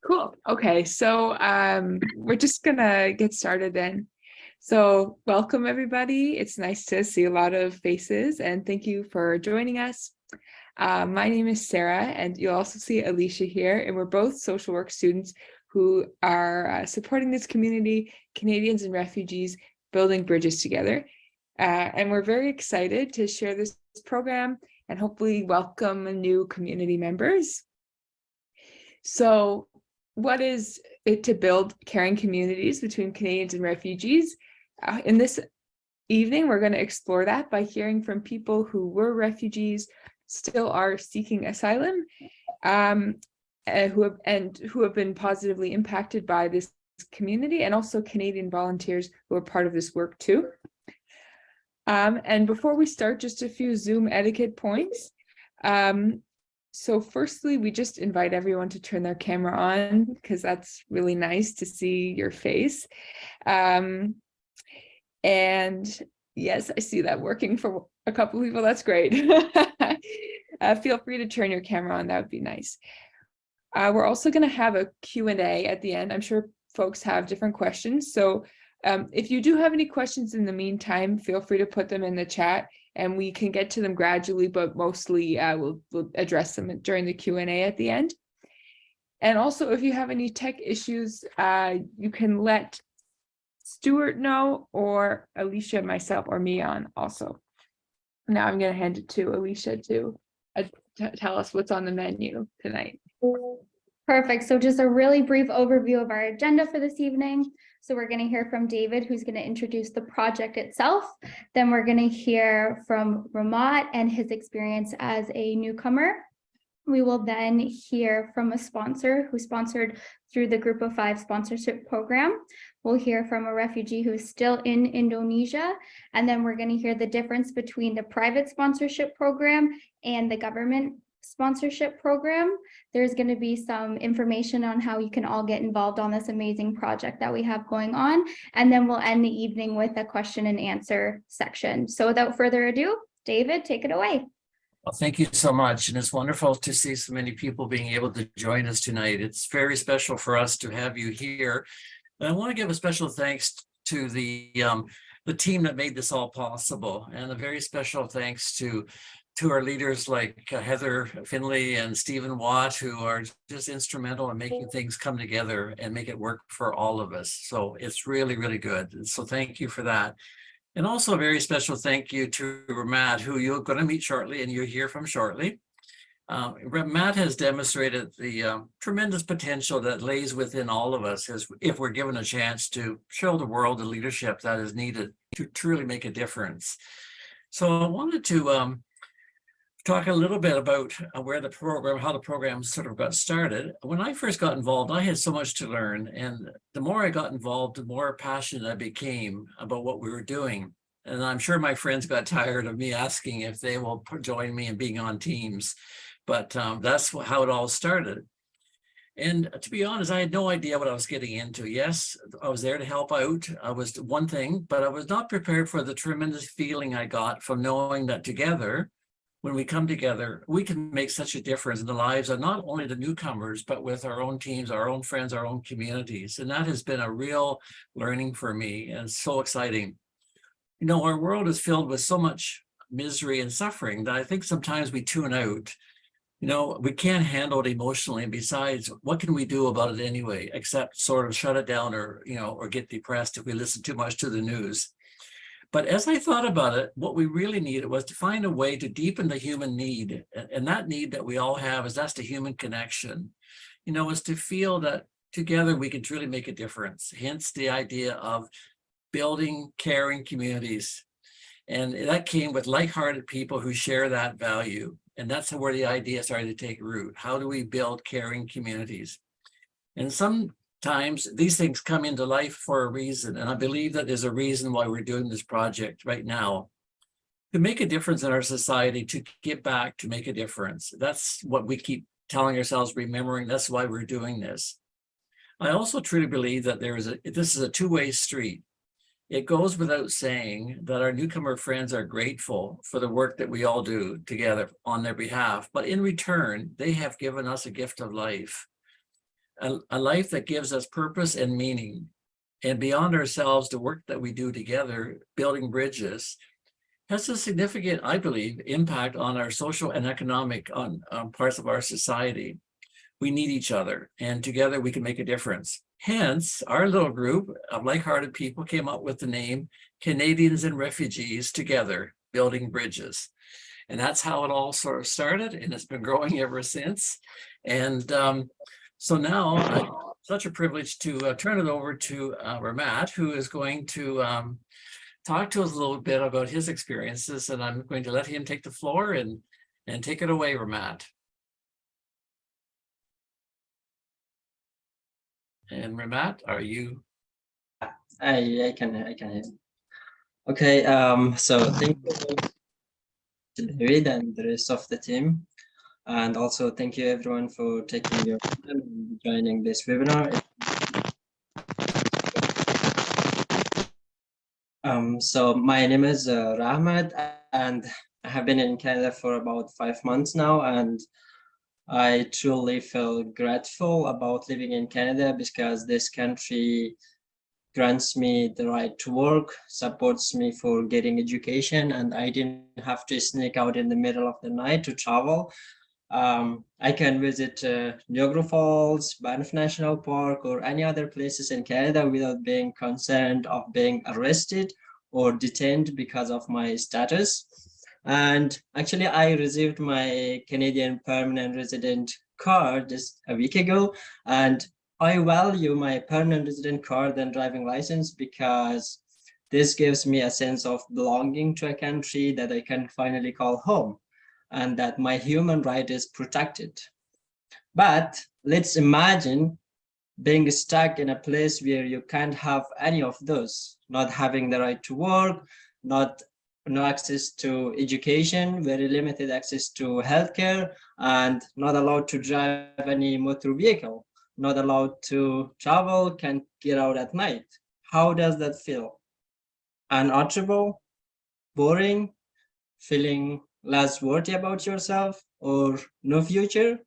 Cool. Okay, so we're just gonna get started then. So welcome everybody. It's nice to see a lot of faces and thank you for joining us. My name is Sarah and you'll also see Alicia here, and we're both social work students who are supporting this community, Canadians and refugees, building bridges together. And we're very excited to share this program and hopefully welcome new community members. So what is it to build caring communities between Canadians and refugees? In this evening, we're going to explore that by hearing from people who were refugees, still are seeking asylum, who have been positively impacted by this community, and also Canadian volunteers who are part of this work too. And before we start, just a few Zoom etiquette points. So firstly, we just invite everyone to turn their camera on because that's really nice to see your face. And yes, I see that working for a couple of people. That's great. Feel free to turn your camera on. That would be nice. We're also going to have a Q&A at the end. I'm sure folks have different questions. So if you do have any questions in the meantime, feel free to put them in the chat and we can get to them gradually, but mostly we'll address them during the Q&A at the end. And also, if you have any tech issues, you can let Stuart know, or Alicia, myself, or me on also. Now I'm going to hand it to Alicia to tell us what's on the menu tonight. Perfect. So just a really brief overview of our agenda for this evening. So we're going to hear from David, who's going to introduce the project itself. Then we're going to hear from Ramat and his experience as a newcomer. We will then hear from a sponsor who sponsored through the Group of Five sponsorship program. We'll hear from a refugee who is still in Indonesia. And then we're going to hear the difference between the private sponsorship program and the government sponsorship program. There's going to be some information on how you can all get involved on this amazing project that we have going on. And then we'll end the evening with a question and answer section. So without further ado, David, take it away. Well, thank you so much. And it's wonderful to see so many people being able to join us tonight. It's very special for us to have you here. And I want to give a special thanks to the team that made this all possible. And a very special thanks to our leaders like Heather Finley and Stephen Watt, who are just instrumental in making things come together and make it work for all of us. So it's really, really good. So thank you for that. And also a very special thank you to Ramat, who you're going to meet shortly and you'll hear from shortly. Ramat has demonstrated the tremendous potential that lays within all of us if we're given a chance to show the world the leadership that is needed to truly make a difference. So I wanted to talk a little bit about how the program sort of got started. When I first got involved, I had so much to learn. And the more I got involved, the more passionate I became about what we were doing. And I'm sure my friends got tired of me asking if they will join me in being on teams. But that's how it all started. And to be honest, I had no idea what I was getting into. Yes, I was there to help out. I was one thing, but I was not prepared for the tremendous feeling I got from knowing that together, when we come together, we can make such a difference in the lives of not only the newcomers, but with our own teams, our own friends, our own communities. And that has been a real learning for me and so exciting. You know, our world is filled with so much misery and suffering that I think sometimes we tune out. You know, we can't handle it emotionally. And besides, what can we do about it anyway, except sort of shut it down or get depressed if we listen too much to the news. But as I thought about it, what we really needed was to find a way to deepen the human need. And that need that we all have that's the human connection, is to feel that together we can truly make a difference. Hence the idea of building caring communities. And that came with like-hearted people who share that value. And that's where the idea started to take root. How do we build caring communities? And sometimes these things come into life for a reason. And I believe that there's a reason why we're doing this project right now, to make a difference in our society, to give back, to make a difference. That's what we keep telling ourselves, remembering. That's why we're doing this. I also truly believe that this is a two-way street. It goes without saying that our newcomer friends are grateful for the work that we all do together on their behalf, but in return, they have given us a gift of life. a life that gives us purpose and meaning. And beyond ourselves, the work that we do together, building bridges, has a significant, I believe, impact on our social and economic on parts of our society. We need each other, and together we can make a difference. Hence, our little group of like-hearted people came up with the name Canadians and Refugees Together, Building Bridges. And that's how it all sort of started, and it's been growing ever since. And so now, such a privilege to turn it over to Ramat, who is going to talk to us a little bit about his experiences, and I'm going to let him take the floor and take it away, Ramat. And Ramat, are you? I can hear. Okay, so thank you to David and the rest of the team. And also thank you everyone for taking your time and joining this webinar. So my name is Rahmat, and I have been in Canada for about 5 months now, and I truly feel grateful about living in Canada because this country grants me the right to work, supports me for getting education, and I didn't have to sneak out in the middle of the night to travel. I can visit Niagara Falls, Banff National Park, or any other places in Canada without being concerned of being arrested or detained because of my status. And actually, I received my Canadian permanent resident card just a week ago, and I value my permanent resident card and driving license because this gives me a sense of belonging to a country that I can finally call home, and that my human right is protected. But let's imagine being stuck in a place where you can't have any of those, not having the right to work, no access to education, very limited access to healthcare, and not allowed to drive any motor vehicle, not allowed to travel, can't get out at night. How does that feel? Unanswerable, boring, feeling less worthy about yourself, or no future?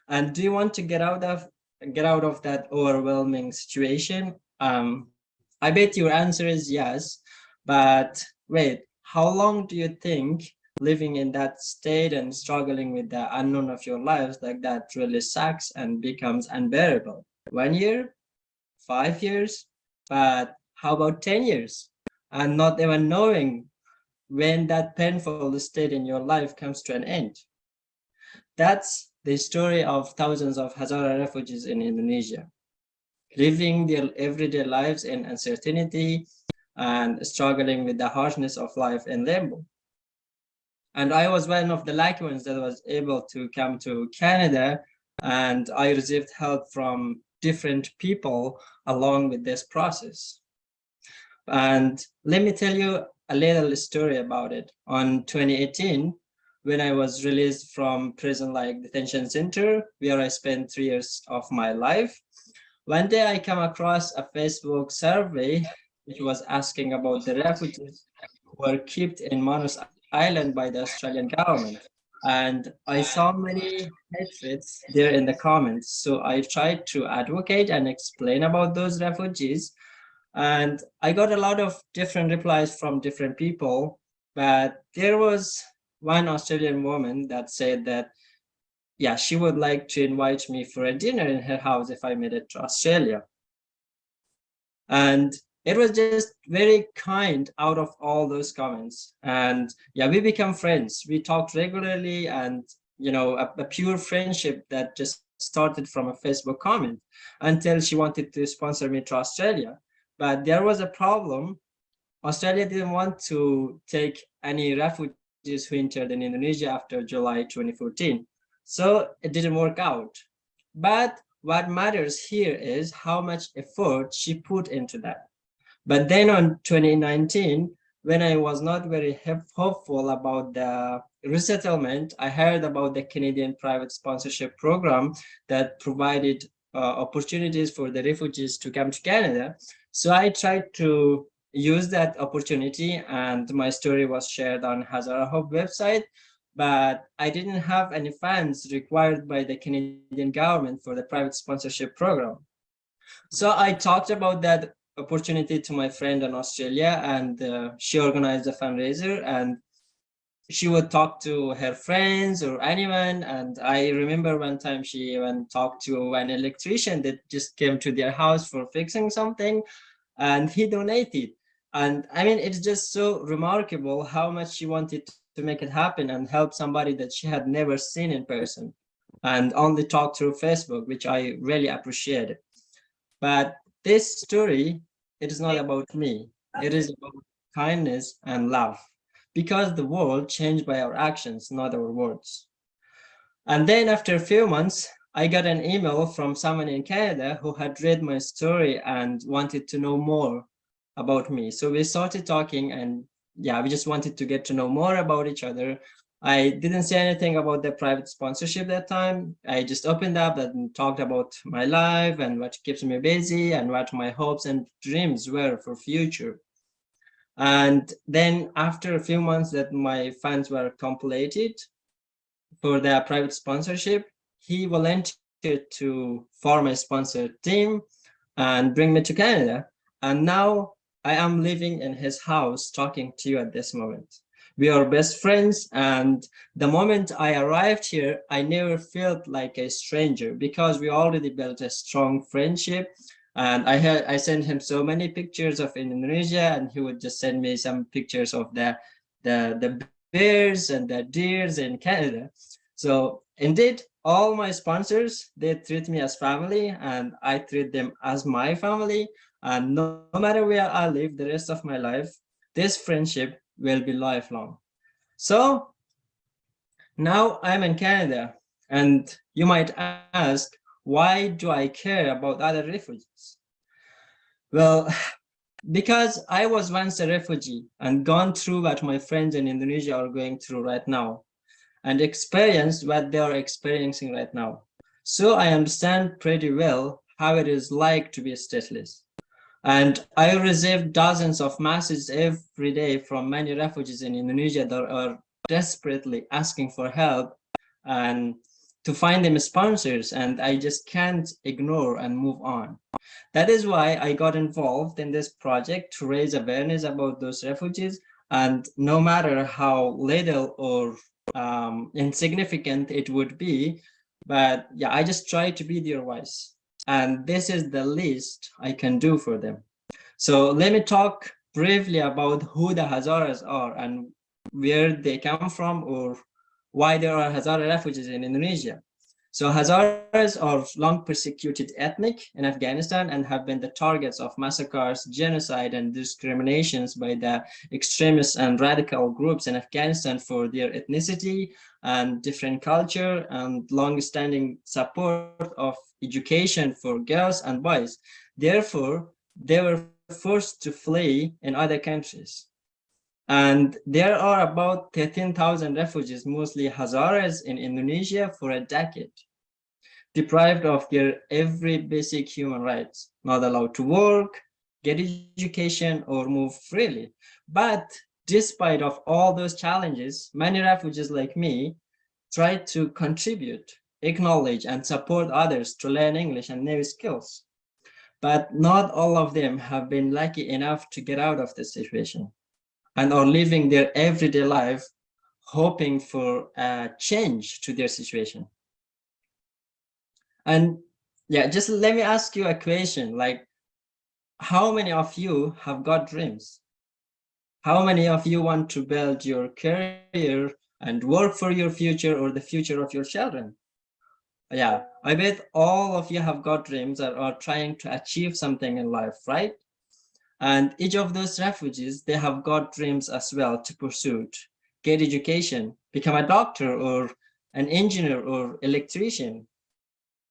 And do you want to get out of that overwhelming situation? I bet your answer is yes, but wait, how long do you think living in that state and struggling with the unknown of your lives like that really sucks and becomes unbearable? 1 year, 5 years, but how about 10 years? And not even knowing when that painful state in your life comes to an end. That's the story of thousands of Hazara refugees in Indonesia, living their everyday lives in uncertainty and struggling with the harshness of life in limbo. And I was one of the lucky ones that was able to come to Canada, and I received help from different people along with this process. And let me tell you a little story about it. On 2018, when I was released from prison-like detention center, where I spent 3 years of my life, one day I came across a Facebook survey which was asking about the refugees who were kept in Manus Island by the Australian government. And I saw many hatreds there in the comments. So I tried to advocate and explain about those refugees. And I got a lot of different replies from different people. But there was one Australian woman that said that, yeah, she would like to invite me for a dinner in her house if I made it to Australia. And it was just very kind out of all those comments. And yeah, we become friends. We talked regularly, and a pure friendship that just started from a Facebook comment until she wanted to sponsor me to Australia. But there was a problem. Australia didn't want to take any refugees who entered in Indonesia after July 2014. So it didn't work out. But what matters here is how much effort she put into that. But then on 2019, when I was not very hopeful about the resettlement, I heard about the Canadian private sponsorship program that provided opportunities for the refugees to come to Canada. So I tried to use that opportunity, and my story was shared on Hazara Hub website. but I didn't have any funds required by the Canadian government for the private sponsorship program. So I talked about that opportunity to my friend in Australia, and she organized a fundraiser, and she would talk to her friends or anyone. And I remember one time she even talked to an electrician that just came to their house for fixing something, and he donated. And I mean, it's just so remarkable how much she wanted to make it happen and help somebody that she had never seen in person and only talked through Facebook, which I really appreciated. But this story, it is not about me. It is about kindness and love, because the world changed by our actions, not our words. And then after a few months, I got an email from someone in Canada who had read my story and wanted to know more about me. So we started talking, and yeah, we just wanted to get to know more about each other. I didn't say anything about the private sponsorship that time. I just opened up and talked about my life and what keeps me busy and what my hopes and dreams were for future. And then after a few months that my funds were completed for the private sponsorship, he volunteered to form a sponsor team and bring me to Canada. And now I am living in his house talking to you at this moment. We are best friends, and the moment I arrived here, I never felt like a stranger because we already built a strong friendship. And I sent him so many pictures of Indonesia, and he would just send me some pictures of the bears and the deers in Canada. So indeed, all my sponsors, they treat me as family, and I treat them as my family. And no matter where I live the rest of my life, this friendship will be lifelong. So now I'm in Canada, and you might ask, why do I care about other refugees? Well, because I was once a refugee and gone through what my friends in Indonesia are going through right now and experienced what they are experiencing right now. So I understand pretty well how it is like to be stateless. And I receive dozens of messages every day from many refugees in Indonesia that are desperately asking for help and to find them sponsors, and I just can't ignore and move on. That is why I got involved in this project to raise awareness about those refugees, and no matter how little or insignificant it would be, but yeah, I just try to be their voice. And this is the least I can do for them. So let me talk briefly about who the Hazaras are and where they come from, or why there are Hazara refugees in Indonesia. So Hazaras are long persecuted ethnic in Afghanistan and have been the targets of massacres, genocide, and discriminations by the extremist and radical groups in Afghanistan for their ethnicity and different culture and long-standing support of education for girls and boys. Therefore, they were forced to flee in other countries. And there are about 13,000 refugees, mostly Hazaras, in Indonesia for a decade, deprived of their every basic human rights, not allowed to work, get education, or move freely. But despite of all those challenges, many refugees like me try to contribute, acknowledge, and support others to learn English and new skills. But not all of them have been lucky enough to get out of this situation and are living their everyday life hoping for a change to their situation. And yeah, just let me ask you a question, like, how many of you have got dreams? How many of you want to build your career and work for your future or the future of your children? Yeah, I bet all of you have got dreams that are trying to achieve something in life, right? And each of those refugees, they have got dreams as well to pursue, get education, become a doctor or an engineer or electrician,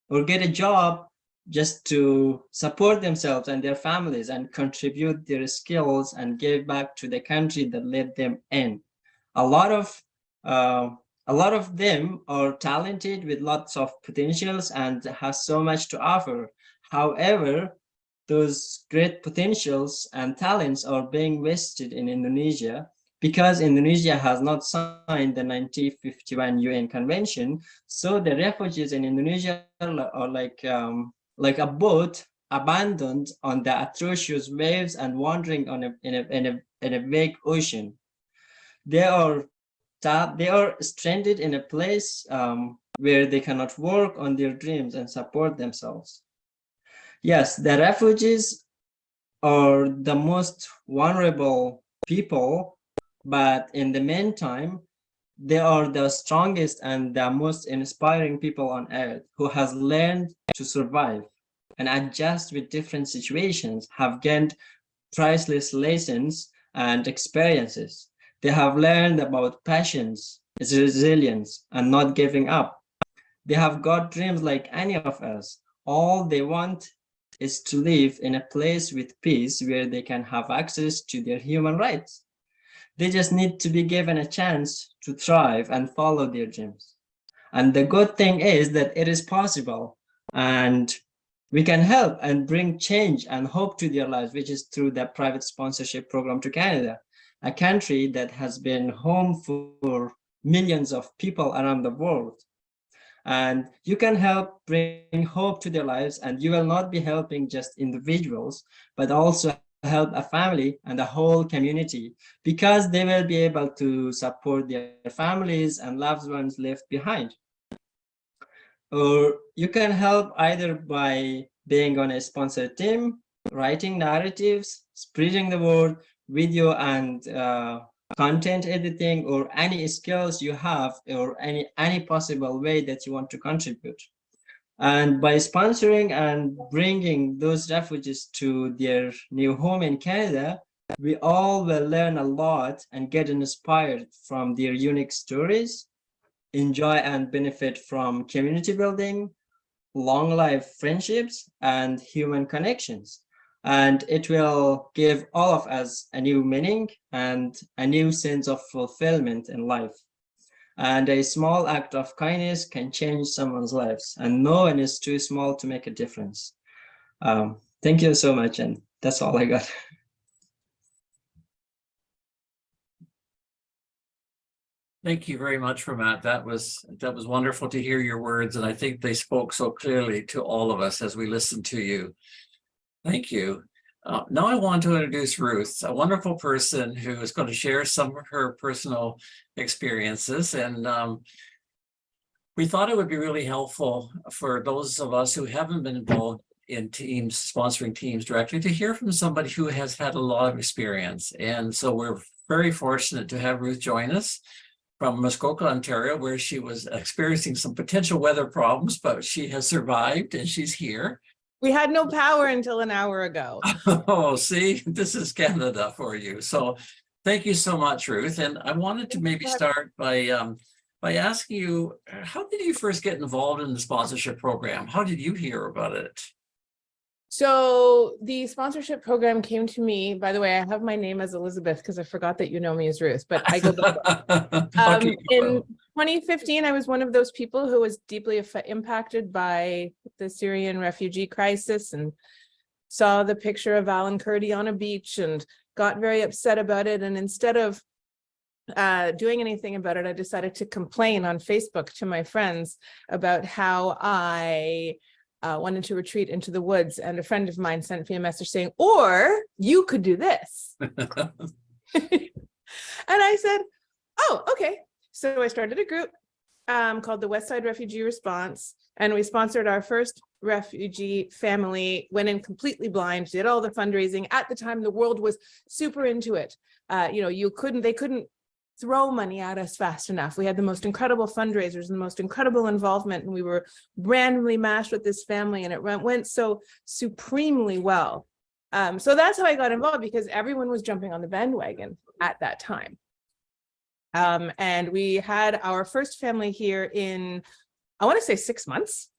or get a job just to support themselves and their families and contribute their skills and give back to the country that let them in. A lot of them are talented with lots of potentials and has so much to offer. However, those great potentials and talents are being wasted in Indonesia because Indonesia has not signed the 1951 UN Convention. So the refugees in Indonesia are like a boat abandoned on the atrocious waves and wandering on in a vague ocean. They are stranded in a place where they cannot work on their dreams and support themselves. Yes, the refugees are the most vulnerable people, but in the meantime, they are the strongest and the most inspiring people on earth who has learned to survive and adjust with different situations, have gained priceless lessons and experiences. They have learned about passions, resilience, and not giving up. They have got dreams like any of us. All they want is to live in a place with peace where they can have access to their human rights. They just need to be given a chance to thrive and follow their dreams. And the good thing is that it is possible, and we can help and bring change and hope to their lives, which is through the private sponsorship program to Canada, a country that has been home for millions of people around the world. And you can help bring hope to their lives, and you will not be helping just individuals, but also help a family and a whole community, because they will be able to support their families and loved ones left behind. Or you can help either by being on a sponsored team, writing narratives, spreading the word, video and content editing, or any skills you have, or any possible way that you want to contribute. And by sponsoring and bringing those refugees to their new home in Canada, we all will learn a lot and get inspired from their unique stories, enjoy and benefit from community building, long life friendships, and human connections. And it will give all of us a new meaning and a new sense of fulfillment in life. And a small act of kindness can change someone's lives, and no one is too small to make a difference. Thank you so much, and that's all I got. Thank you very much, Ramat. That was wonderful to hear your words, and I think they spoke so clearly to all of us as we listened to you. Thank you. Now I want to introduce Ruth, a wonderful person who is going to share some of her personal experiences. And we thought it would be really helpful for those of us who haven't been involved in teams, sponsoring teams directly, to hear from somebody who has had a lot of experience. And so we're very fortunate to have Ruth join us from Muskoka, Ontario, where she was experiencing some potential weather problems, but she has survived and she's here. We had no power until an hour ago. Oh, see, this is Canada for you. So thank you so much, Ruth. And I wanted to maybe start by asking you, how did you first get involved in the sponsorship program? How did you hear about it? So the sponsorship program came to me. By the way, I have my name as Elizabeth because I forgot that you know me as Ruth, but I go by Okay, in 2015, I was one of those people who was deeply impacted by the Syrian refugee crisis and saw the picture of Alan Kurdi on a beach and got very upset about it. And instead of doing anything about it, I decided to complain on Facebook to my friends about how I wanted to retreat into the woods. And a friend of mine sent me a message saying, or you could do this. And I said, oh, okay. So I started a group called the Westside Refugee Response, and we sponsored our first refugee family, went in completely blind, did all the fundraising. At the time, the world was super into it. They couldn't throw money at us fast enough. We had the most incredible fundraisers and the most incredible involvement, and we were randomly matched with this family, and it went so supremely well. So that's how I got involved, because everyone was jumping on the bandwagon at that time. And we had our first family here in, I want to say 6 months.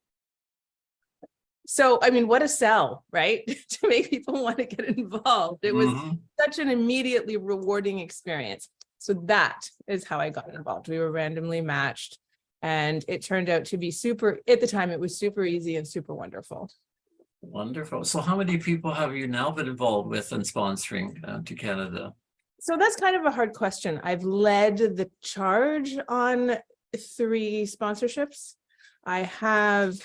So, I mean, what a sell, right? To make people want to get involved. It was such an immediately rewarding experience. So that is how I got involved. We were randomly matched, and it turned out to be super, at the time, it was super easy and super wonderful. Wonderful. So how many people have you now been involved with in sponsoring to Canada? So that's kind of a hard question. I've led the charge on 3 sponsorships. I have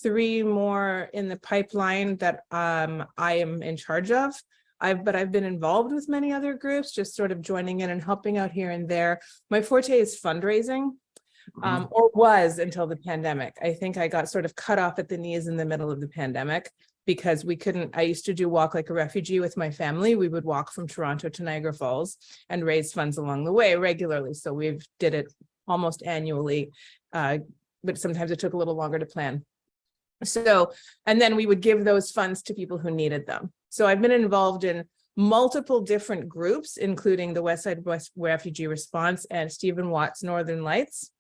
3 more in the pipeline that I am in charge of. But I've been involved with many other groups, just sort of joining in and helping out here and there. My forte is fundraising, or was until the pandemic. I think I got sort of cut off at the knees in the middle of the pandemic because we couldn't. I used to do Walk Like a Refugee with my family. We would walk from Toronto to Niagara Falls and raise funds along the way regularly. So we've did it almost annually, but sometimes it took a little longer to plan. So, and then we would give those funds to people who needed them. So I've been involved in multiple different groups, including the Westside West Refugee Response and Stephen Watt's Northern Lights.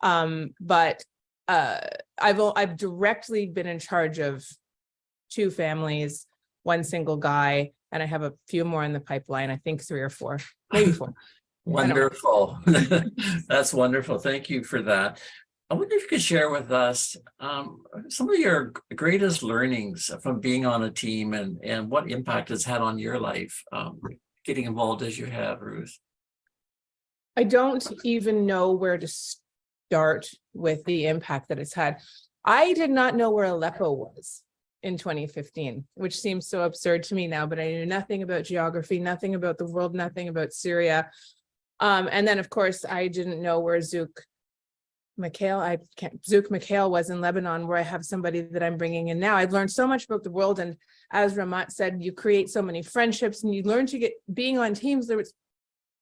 But I've directly been in charge of 2 families, 1 single guy, and I have a few more in the pipeline. I think 3 or 4, maybe 4. Wonderful. That's wonderful. Thank you for that. I wonder if you could share with us some of your greatest learnings from being on a team and what impact it's had on your life, getting involved as you have, Ruth. I don't even know where to start with the impact that it's had. I did not know where Aleppo was in 2015, which seems so absurd to me now, but I knew nothing about geography, nothing about the world, nothing about Syria. And then, of course, I didn't know where Zouk Mikhail was in Lebanon, where I have somebody that I'm bringing in now. I've learned so much about the world. And as Ramat said, you create so many friendships and you learn to being on teams, there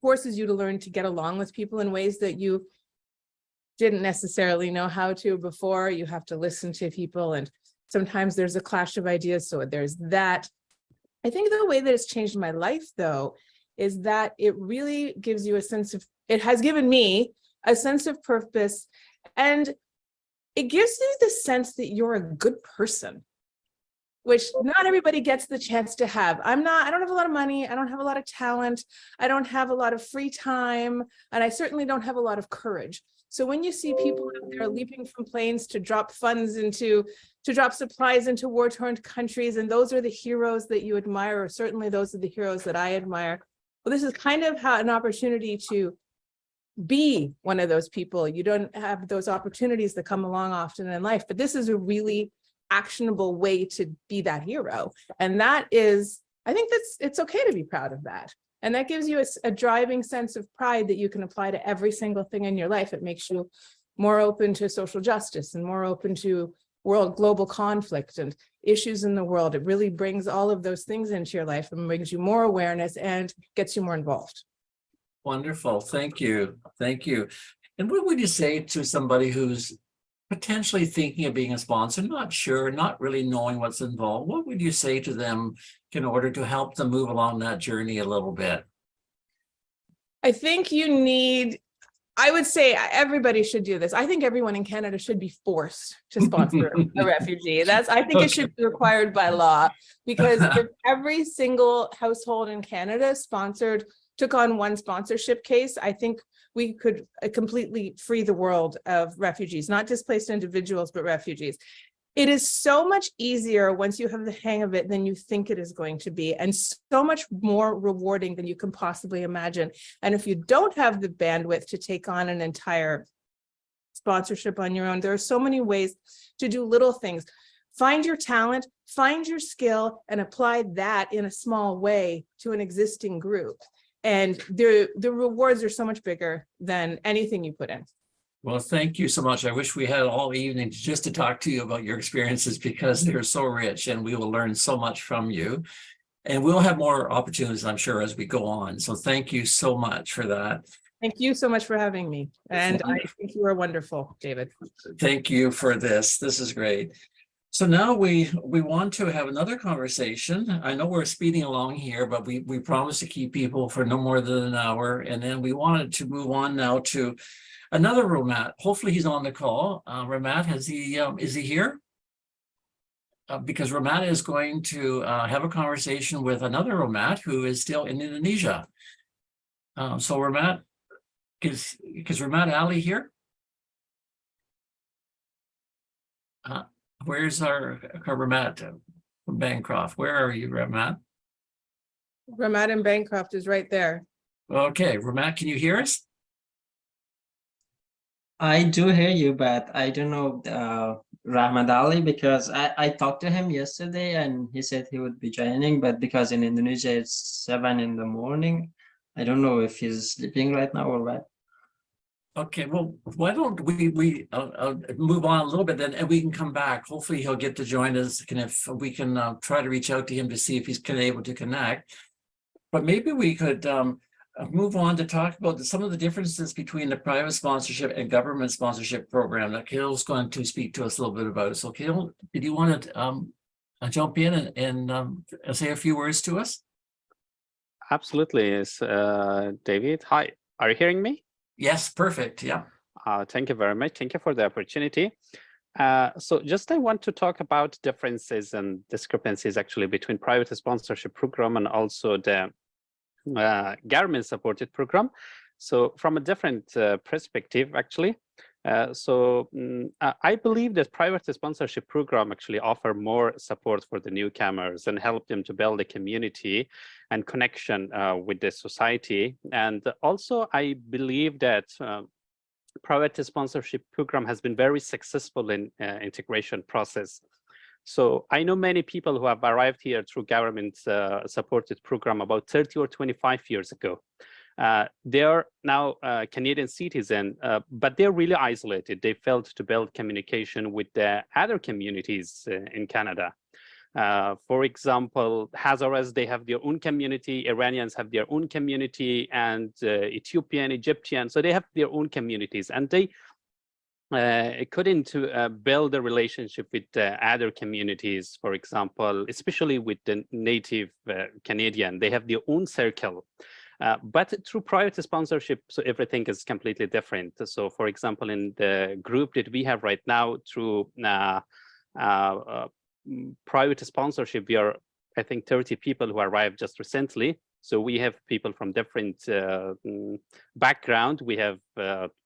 forces you to learn to get along with people in ways that you didn't necessarily know how to before. You have to listen to people, and sometimes there's a clash of ideas. So there's that. I think the way that it's changed my life, though, is that it really gives you it has given me a sense of purpose, and it gives you the sense that you're a good person, which not everybody gets the chance to have. I don't have a lot of money. I don't have a lot of talent. I don't have a lot of free time, and I certainly don't have a lot of courage. So when you see people out there leaping from planes to drop funds to drop supplies into war-torn countries, and those are the heroes that you admire, or certainly those are the heroes that I admire. Well, this is kind of an opportunity to be one of those people. You don't have those opportunities that come along often in life, but this is a really actionable way to be that hero. And that is, I think it's okay to be proud of that. And that gives you a driving sense of pride that you can apply to every single thing in your life. It makes you more open to social justice and more open to global conflict and issues in the world. It really brings all of those things into your life and brings you more awareness and gets you more involved. Wonderful. Thank you. Thank you. And what would you say to somebody who's potentially thinking of being a sponsor, not sure, not really knowing what's involved? What would you say to them in order to help them move along that journey a little bit? I think I would say everybody should do this. I think everyone in Canada should be forced to sponsor a refugee. I think it should be required by law, because if every single household in Canada took on one sponsorship case, I think we could completely free the world of refugees, not displaced individuals, but refugees. It is so much easier once you have the hang of it than you think it is going to be, and so much more rewarding than you can possibly imagine. And if you don't have the bandwidth to take on an entire sponsorship on your own, there are so many ways to do little things. Find your talent, find your skill, and apply that in a small way to an existing group. And the rewards are so much bigger than anything you put in. Well, thank you so much. I wish we had all evening just to talk to you about your experiences, because they're so rich and we will learn so much from you. And we'll have more opportunities, I'm sure, as we go on. So thank you so much for that. Thank you so much for having me. And I think you are wonderful, David. Thank you for this. This is great. So now we want to have another conversation. I know we're speeding along here, but we promised to keep people for no more than an hour. And then we wanted to move on now to another Ramat. Hopefully he's on the call. Ramat, is he here? Because Ramat is going to have a conversation with another Ramat who is still in Indonesia. So Ramat, is Ramat Ali here? Where's our Ramat from Bancroft? Where are you, Ramat? Ramat in Bancroft is right there. Okay, Ramat, can you hear us? I do hear you, but I don't know Rahmad Ali because I talked to him yesterday and he said he would be joining, but because in Indonesia it's 7 in the morning, I don't know if he's sleeping right now or what. Okay, well, why don't I'll move on a little bit then, and we can come back. Hopefully he'll get to join us, and if we can try to reach out to him to see if he's able to connect. But maybe we could move on to talk about some of the differences between the private sponsorship and government sponsorship program that Kale's going to speak to us a little bit about. So Kale, did you want to jump in and say a few words to us? Absolutely, yes, David. Hi, are you hearing me? Yes, perfect. Yeah. Thank you very much. Thank you for the opportunity. So just I want to talk about differences and discrepancies actually between private sponsorship program and also the government supported program. So from a different perspective, actually. I believe that private sponsorship program actually offer more support for the newcomers and help them to build a community and connection with the society. And also I believe that private sponsorship program has been very successful in integration process. So I know many people who have arrived here through government supported program about 30 or 25 years ago. They are now Canadian citizen, but they're really isolated. They failed to build communication with the other communities in Canada. For example, Hazaras, they have their own community, Iranians have their own community, and Ethiopian, Egyptian, so they have their own communities, and they couldn't build a relationship with other communities, for example, especially with the native Canadian. They have their own circle. But through private sponsorship, so everything is completely different. So for example, in the group that we have right now through private sponsorship, we are, I think, 30 people who arrived just recently. So we have people from different background. We have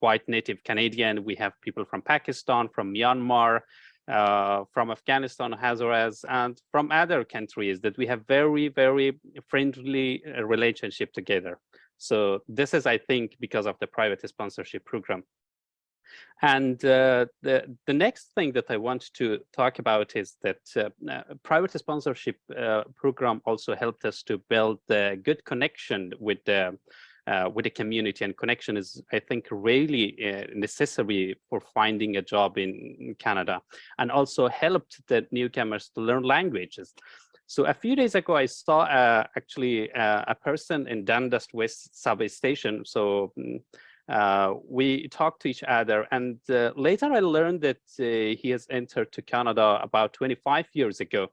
white native Canadian, we have people from Pakistan, from Myanmar, from Afghanistan, Hazaras, and from other countries that we have very, very friendly relationship together. So this is, I think, because of the private sponsorship program. And the next thing that I want to talk about is that private sponsorship program also helped us to build a good connection with the community, and connection is, I think, really necessary for finding a job in Canada, and also helped the newcomers to learn languages. So a few days ago, I saw actually a person in Dundas West subway station. So we talked to each other, and later I learned that he has entered to Canada about 25 years ago,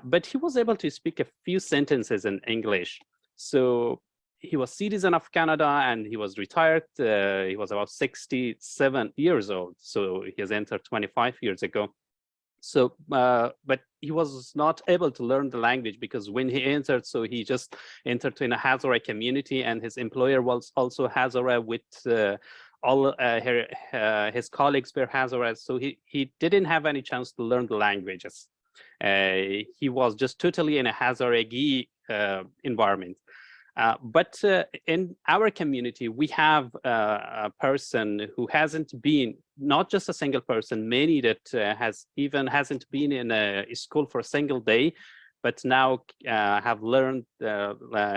but he was able to speak a few sentences in English. So he was citizen of Canada and he was retired. He was about 67 years old. So he has entered 25 years ago. So, but he was not able to learn the language because when he entered, so he just entered in a Hazara community, and his employer was also Hazara with all his colleagues were Hazaras. So he didn't have any chance to learn the languages. He was just totally in a Hazaragi environment. But in our community, we have a person who hasn't been, not just a single person, many that hasn't been in a school for a single day, but now have learned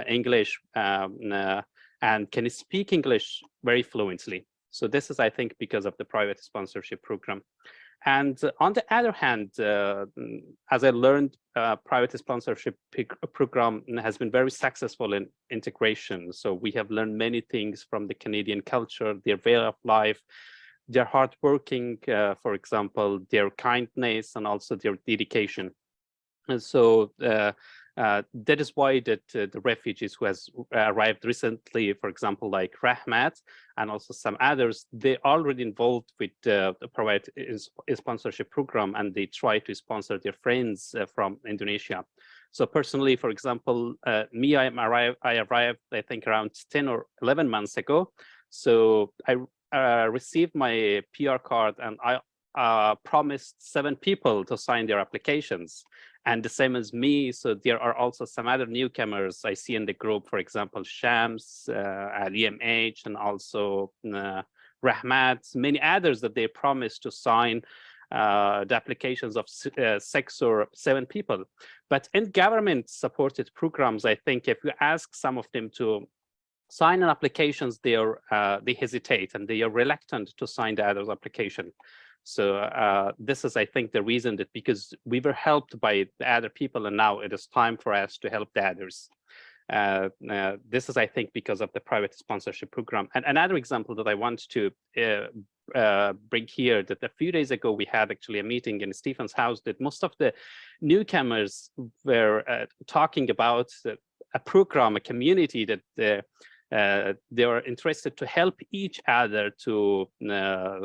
English and can speak English very fluently. So this is, I think, because of the private sponsorship program. And on the other hand, as I learned, private sponsorship program has been very successful in integration. So we have learned many things from the Canadian culture, their way of life, their hardworking, for example, their kindness, and also their dedication. And so that is why that the refugees who has arrived recently, for example, like Rahmat and also some others, they already involved with the private sponsorship program, and they try to sponsor their friends from Indonesia. So personally, for example, me, I arrived, I think, around 10 or 11 months ago. So I received my PR card, and I promised 7 people to sign their applications. and the same as me. So there are also some other newcomers I see in the group, for example, Shams, Ali MH, and also Rahmat, many others that they promised to sign the applications of 6 or 7 people. But in government supported programs, I think if you ask some of them to sign an applications, they hesitate and they are reluctant to sign the other application. So this is, I think, the reason that because we were helped by the other people, and now it is time for us to help the others. This is, I think, because of the private sponsorship program. And another example that I want to bring here, that a few days ago we had actually a meeting in Stephen's house that most of the newcomers were talking about a program, a community that they are interested to help each other to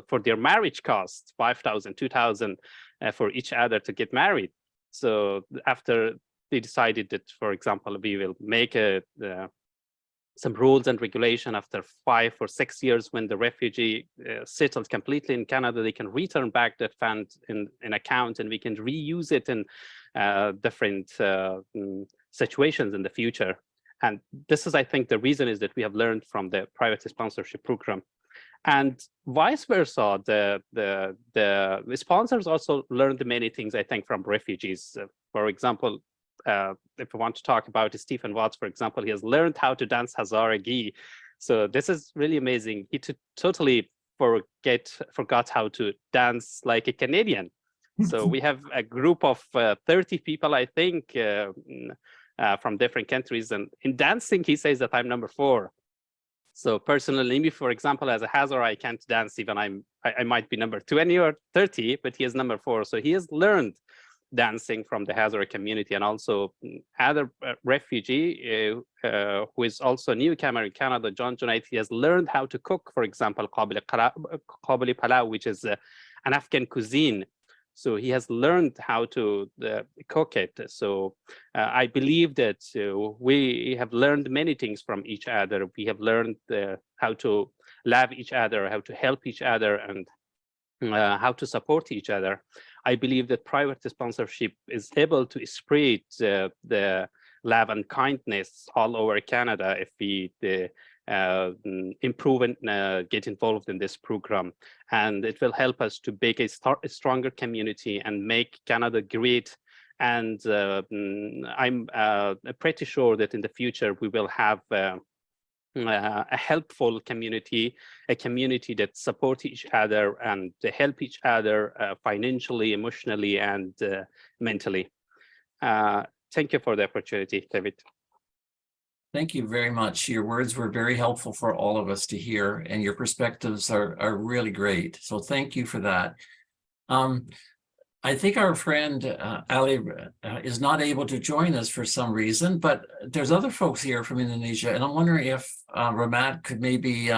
for their marriage costs, 5,000, 2,000 for each other to get married. So after they decided that, for example, we will make some rules and regulation after 5 or 6 years when the refugee settles completely in Canada, they can return back that fund in an account, and we can reuse it in different situations in the future. And this is, I think, the reason is that we have learned from the private sponsorship program. And vice versa, the sponsors also learned many things, I think, from refugees. For example, if we want to talk about Stephen Watts, for example, he has learned how to dance Hazaragi. So this is really amazing. He totally forgot how to dance like a Canadian. So we have a group of 30 people, I think, from different countries. And in dancing, he says that I'm number 4. So personally, me, for example, as a Hazara, I can't dance even I might be number 20 or 30, but he is number 4. So he has learned dancing from the Hazara community, and also other refugee who is also a newcomer in Canada, John Junaid, he has learned how to cook, for example, Qabli Palau, which is an Afghan cuisine. So he has learned how to cook it. So I believe that we have learned many things from each other. We have learned how to love each other, how to help each other, and how to support each other. I believe that private sponsorship is able to spread the love and kindness all over Canada if we improve and get involved in this program. And it will help us to make a stronger community and make Canada great. And I'm pretty sure that in the future we will have a helpful community, a community that supports each other and help each other financially, emotionally, and mentally. Thank you for the opportunity, David. Thank you very much. Your words were very helpful for all of us to hear, and your perspectives are really great. So thank you for that. I think our friend Ali is not able to join us for some reason, but there's other folks here from Indonesia, and I'm wondering if Rahmat could maybe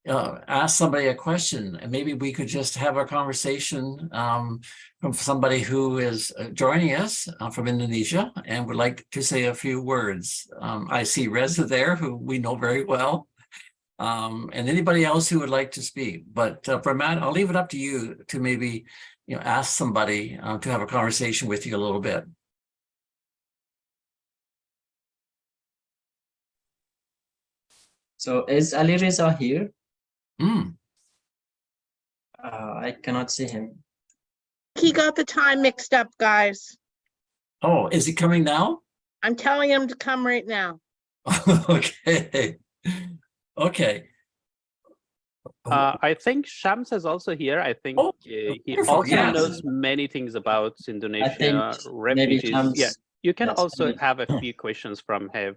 ask somebody a question, and maybe we could just have a conversation from somebody who is joining us from Indonesia and would like to say a few words. I see Reza there, who we know very well, and anybody else who would like to speak. But Rahmat, I'll leave it up to you to maybe ask somebody to have a conversation with you a little bit. So is Ali Reza here? Mm. I cannot see him. He got the time mixed up, guys. Oh, is he coming now? I'm telling him to come right now. Okay. Okay. I think Shams is also here. I think he wonderful, also yes. knows many things about Indonesia maybe refugees. Shams- Yeah, you can yes, also maybe- have a few questions from him.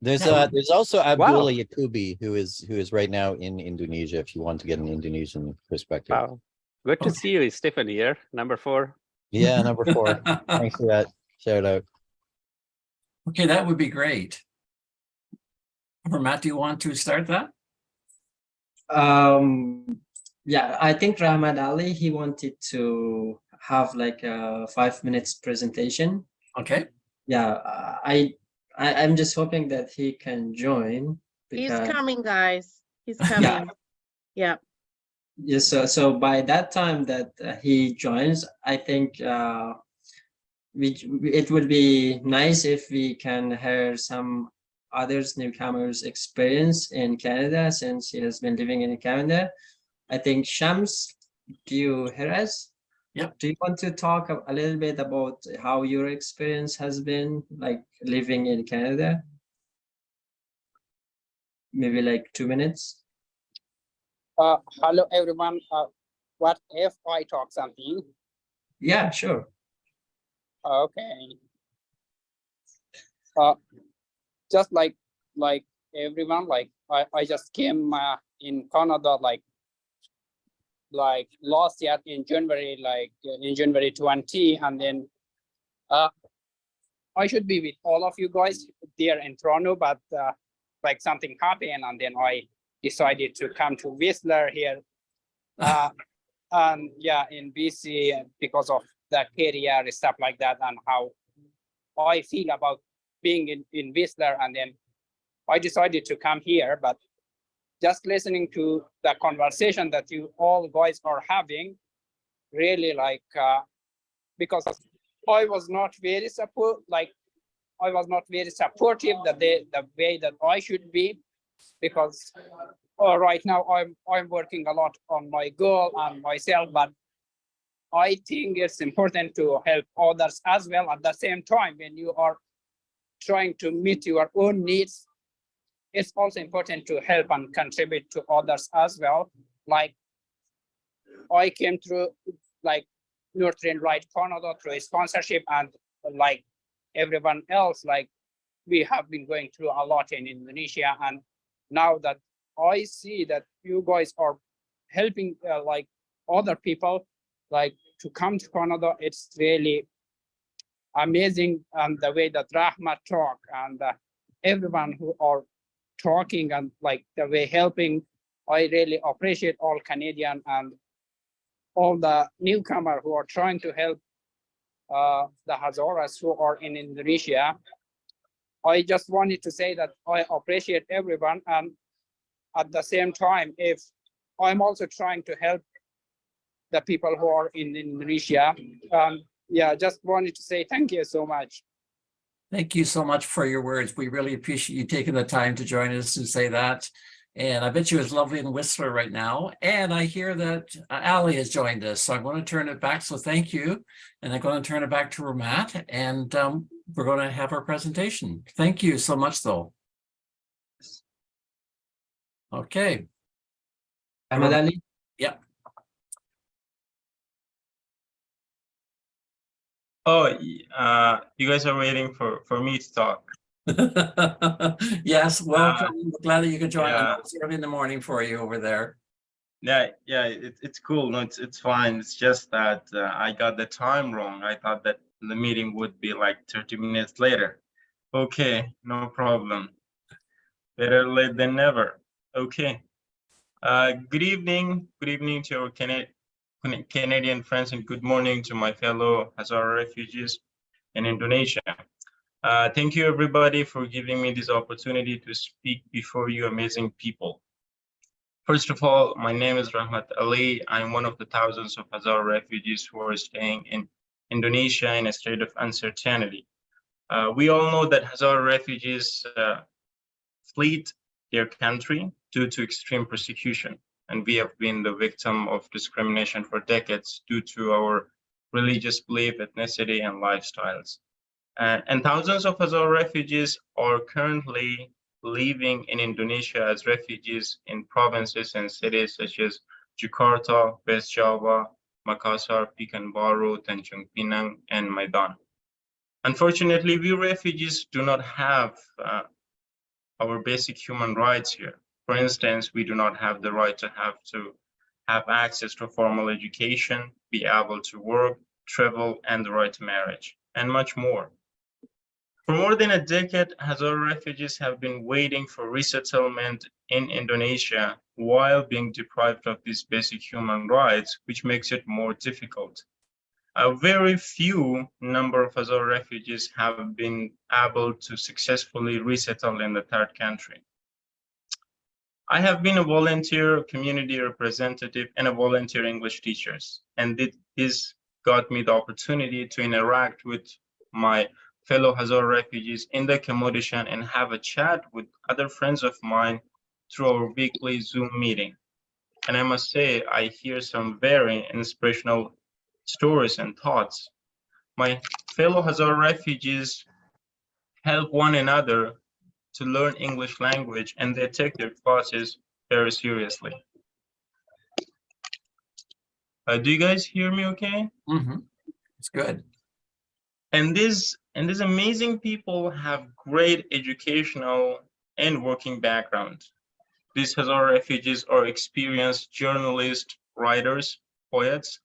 There's also Abdullah Yakubi who is right now in Indonesia, if you want to get an Indonesian perspective. Wow, good to Okay. see you, Stephen here, number 4. Yeah, number 4. Thanks for that shout out. Okay, that would be great. Rahmat, do you want to start that? Yeah, I think Rahmat Ali, he wanted to have like a 5 minutes presentation. Okay. Yeah, I'm just hoping that he can join. He's because- coming, guys. He's coming. Yeah. Yes, so by that time that he joins, I think it would be nice if we can hear some others newcomers experience in Canada, since he has been living in Canada. I think Shams, do you hear us? Yep. Do you want to talk a little bit about how your experience has been like living in Canada? Maybe like 2 minutes. Hello everyone. What if I talk something? Yeah, sure. Okay. Just like everyone, like I just came in Canada like last year in January, in January 20, and then I should be with all of you guys there in Toronto, but like something happened, and then I decided to come to Whistler here. And yeah, in BC, because of the career stuff like that, and how I feel about being in Whistler, and then I decided to come here. But just listening to the conversation that you all guys are having, really because I was not very supportive the way that I should be, because right now I'm working a lot on my goal and myself, but I think it's important to help others as well. At the same time, when you are trying to meet your own needs, it's also important to help and contribute to others as well. Like I came through like Northern Light Canada through a sponsorship, and like everyone else, like we have been going through a lot in Indonesia. And now that I see that you guys are helping like other people like to come to Canada, it's really amazing. And the way that Rahmat talk, and everyone who are talking, and like the way helping, I really appreciate all Canadian and all the newcomer who are trying to help the Hazaras who are in Indonesia. I just wanted to say that I appreciate everyone, and at the same time, if I'm also trying to help the people who are in Indonesia. Yeah, just wanted to say thank you so much. Thank you so much for your words. We really appreciate you taking the time to join us and say that. And I bet you it's lovely in Whistler right now. And I hear that Ali has joined us, so I'm going to turn it back. So thank you. And I'm going to turn it back to Ramat, and we're going to have our presentation. Thank you so much, though. Okay. Ahmed Ali? Yeah. Oh, you guys are waiting for me to talk. Yes, welcome. Glad that you could join. Yeah. It's early in the morning for you over there. Yeah, it's cool. No, it's fine. It's just that I got the time wrong. I thought that the meeting would be like 30 minutes later. Okay, no problem. Better late than never. Okay. Good evening to our Canadian friends, and good morning to my fellow Hazara refugees in Indonesia. Thank you everybody for giving me this opportunity to speak before you amazing people. First of all, my name is Rahmat Ali. I'm one of the thousands of Hazara refugees who are staying in Indonesia in a state of uncertainty. We all know that Hazara refugees fled their country due to extreme persecution, and we have been the victim of discrimination for decades due to our religious belief, ethnicity, and lifestyles. And thousands of Hazara refugees are currently living in Indonesia as refugees in provinces and cities such as Jakarta, West Java, Makassar, Pekanbaru, Tanjung Pinang, and Medan. Unfortunately, we refugees do not have our basic human rights here. For instance, we do not have the right to have access to formal education, be able to work, travel, and the right to marriage, and much more. For more than a decade, Hazara refugees have been waiting for resettlement in Indonesia while being deprived of these basic human rights, which makes it more difficult. A very few number of Hazara refugees have been able to successfully resettle in the third country. I have been a volunteer community representative and a volunteer English teacher, and this got me the opportunity to interact with my fellow Hazara refugees in the accommodation and have a chat with other friends of mine through our weekly Zoom meeting. And I must say, I hear some very inspirational stories and thoughts. My fellow Hazara refugees help one another to learn English language, and they take their classes very seriously. Do you guys hear me okay? It's good. And these amazing people have great educational and working background. These Hazara refugees are experienced journalists, writers, poets,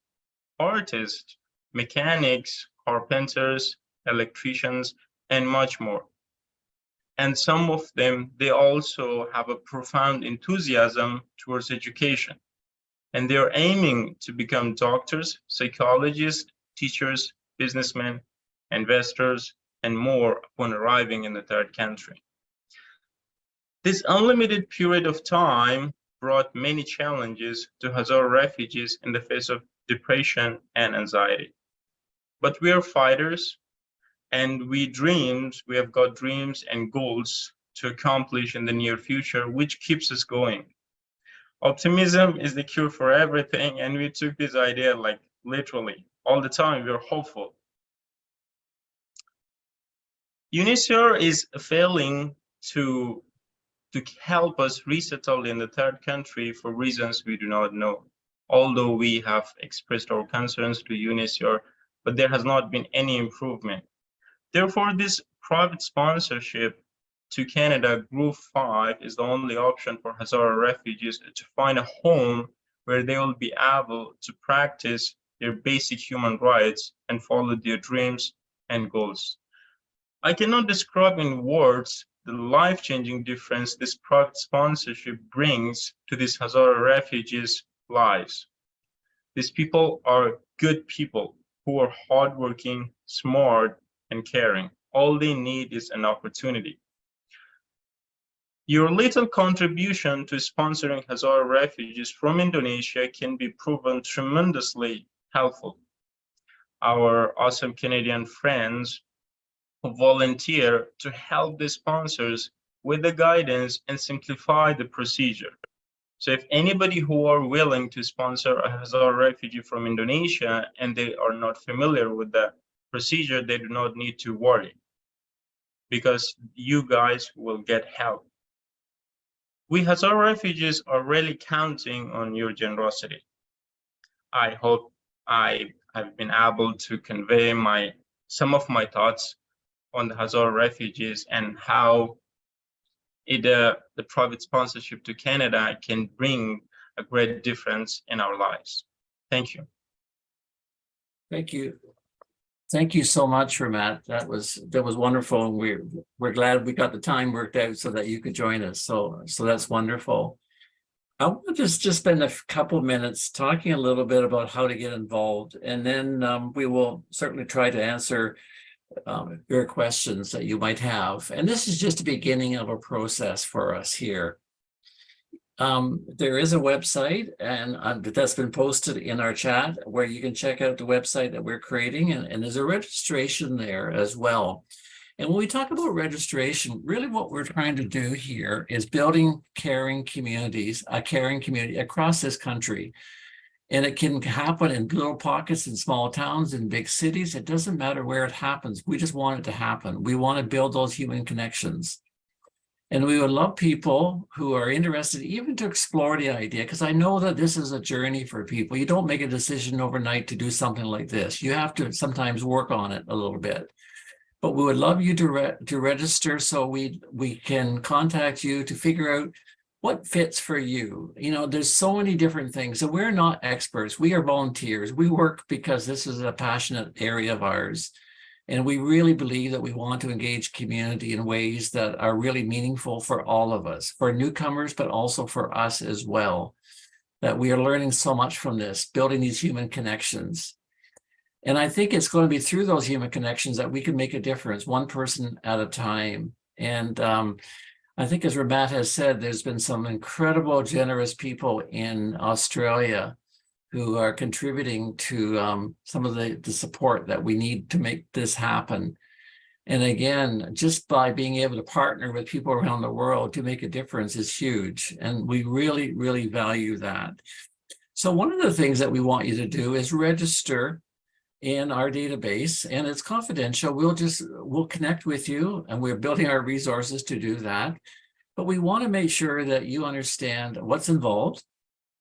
artists, mechanics, carpenters, electricians, and much more. And some of them, they also have a profound enthusiasm towards education. And they're aiming to become doctors, psychologists, teachers, businessmen, investors, and more upon arriving in the third country. This unlimited period of time brought many challenges to Hazara refugees in the face of depression and anxiety. But we are fighters, and we have got dreams and goals to accomplish in the near future, which keeps us going. Optimism is the cure for everything, and we took this idea like literally all the time. We're hopeful. UNICEF is failing to help us resettle in the third country for reasons we do not know. Although we have expressed our concerns to UNICEF, but there has not been any improvement. Therefore, this private sponsorship to Canada Group 5 is the only option for Hazara refugees to find a home where they will be able to practice their basic human rights and follow their dreams and goals. I cannot describe in words the life-changing difference this private sponsorship brings to these Hazara refugees' lives. These people are good people who are hardworking, smart, and caring. All they need is an opportunity. Your little contribution to sponsoring Hazara refugees from Indonesia can be proven tremendously helpful. Our awesome Canadian friends who volunteer to help the sponsors with the guidance and simplify the procedure. So if anybody who are willing to sponsor a Hazara refugee from Indonesia and they are not familiar with the procedure, they do not need to worry, because you guys will get help. We Hazara refugees are really counting on your generosity. I hope I have been able to convey some of my thoughts on the Hazara refugees and how the private sponsorship to Canada can bring a great difference in our lives. Thank you. Thank you. Thank you so much, Ramat. That was wonderful. We're glad we got the time worked out so that you could join us. So that's wonderful. I want to just spend a couple of minutes talking a little bit about how to get involved, and then we will certainly try to answer your questions that you might have. And this is just the beginning of a process for us here. There is a website, and that's been posted in our chat, where you can check out the website that we're creating, and there's a registration there as well. And when we talk about registration, really what we're trying to do here is building caring communities, a caring community across this country. And it can happen in little pockets in small towns, in big cities. It doesn't matter where it happens. We just want it to happen. We want to build those human connections. And we would love people who are interested even to explore the idea, because I know that this is a journey for people. You don't make a decision overnight to do something like this. You have to sometimes work on it a little bit. But we would love you to register so we can contact you to figure out what fits for you. You know, there's so many different things. So we're not experts. We are volunteers. We work because this is a passionate area of ours. And we really believe that we want to engage community in ways that are really meaningful for all of us, for newcomers, but also for us as well, that we are learning so much from this, building these human connections. And I think it's going to be through those human connections that we can make a difference, one person at a time. And I think, as Ramat has said, there's been some incredible, generous people in Australia who are contributing to some of the support that we need to make this happen. And again, just by being able to partner with people around the world to make a difference is huge. And we really, really value that. So one of the things that we want you to do is register in our database, and it's confidential. We'll connect with you, and we're building our resources to do that. But we want to make sure that you understand what's involved.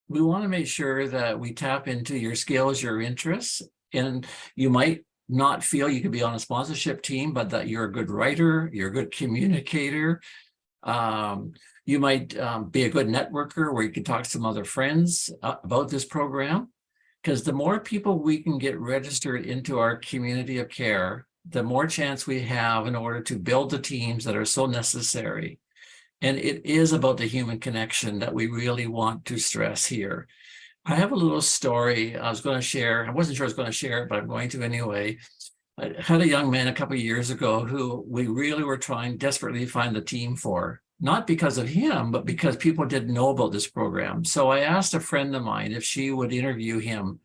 We want to make sure that we tap into your skills, your interests, and you might not feel you could be on a sponsorship team, but that you're a good writer, you're a good communicator. You might be a good networker where you can talk to some other friends about this program. Because the more people we can get registered into our community of care, the more chance we have in order to build the teams that are so necessary. And it is about the human connection that we really want to stress here. I have a little story I was going to share. I wasn't sure I was going to share it, but I'm going to anyway. I had a young man a couple of years ago who we really were trying desperately to find the team for, not because of him, but because people didn't know about this program. So I asked a friend of mine if she would interview him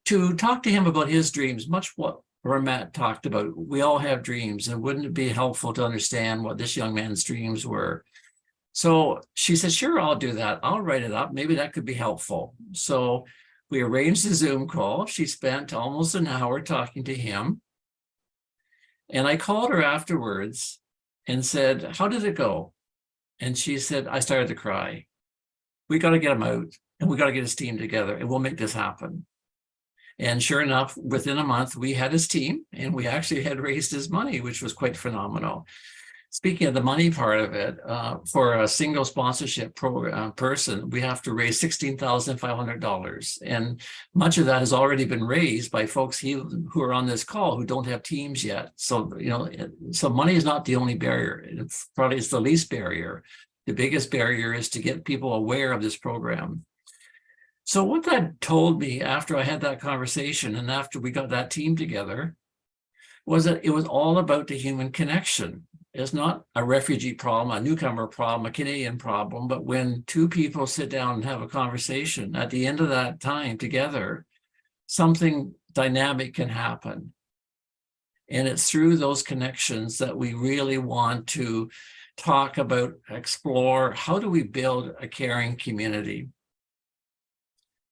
to talk to him about his dreams, much what Ramat talked about. We all have dreams, and wouldn't it be helpful to understand what this young man's dreams were? So she said, sure, I'll do that. I'll write it up. Maybe that could be helpful. So we arranged a Zoom call. She spent almost an hour talking to him. And I called her afterwards and said, how did it go? And she said, I started to cry. We got to get him out, and we got to get his team together, and we'll make this happen. And sure enough, within a month, we had his team, and we actually had raised his money, which was quite phenomenal. Speaking of the money part of it, for a single sponsorship person, we have to raise $16,500. And much of that has already been raised by folks who are on this call who don't have teams yet. So, so money is not the only barrier. It's probably the least barrier. The biggest barrier is to get people aware of this program. So what that told me after I had that conversation and after we got that team together was that it was all about the human connection. It's not a refugee problem, a newcomer problem, a Canadian problem, but when two people sit down and have a conversation, at the end of that time together, something dynamic can happen. And it's through those connections that we really want to talk about, explore, how do we build a caring community?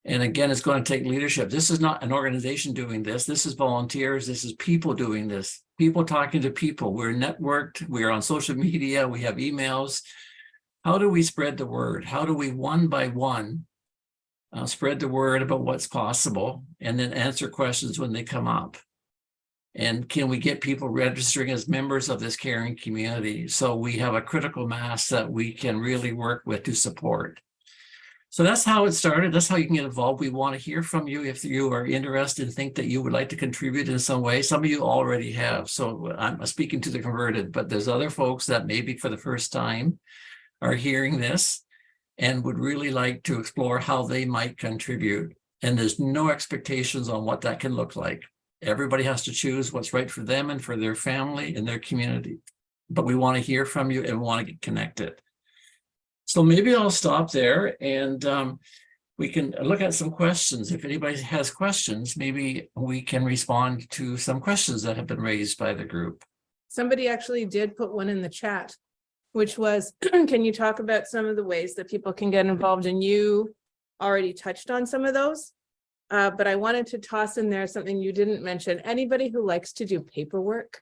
And again, it's going to take leadership. This is not an organization doing this. This is volunteers. This is people doing this. People talking to people. We're networked. We're on social media. We have emails. How do we spread the word? How do we one by one spread the word about what's possible and then answer questions when they come up? And can we get people registering as members of this caring community so we have a critical mass that we can really work with to support? So that's how it started. That's how you can get involved. We want to hear from you if you are interested and think that you would like to contribute in some way. Some of you already have. So I'm speaking to the converted, but there's other folks that maybe for the first time are hearing this and would really like to explore how they might contribute. And there's no expectations on what that can look like. Everybody has to choose what's right for them and for their family and their community. But we want to hear from you and want to get connected. So maybe I'll stop there and we can look at some questions. If anybody has questions, maybe we can respond to some questions that have been raised by the group. Somebody actually did put one in the chat, which was, can you talk about some of the ways that people can get involved? And you already touched on some of those, but I wanted to toss in there something you didn't mention. Anybody who likes to do paperwork.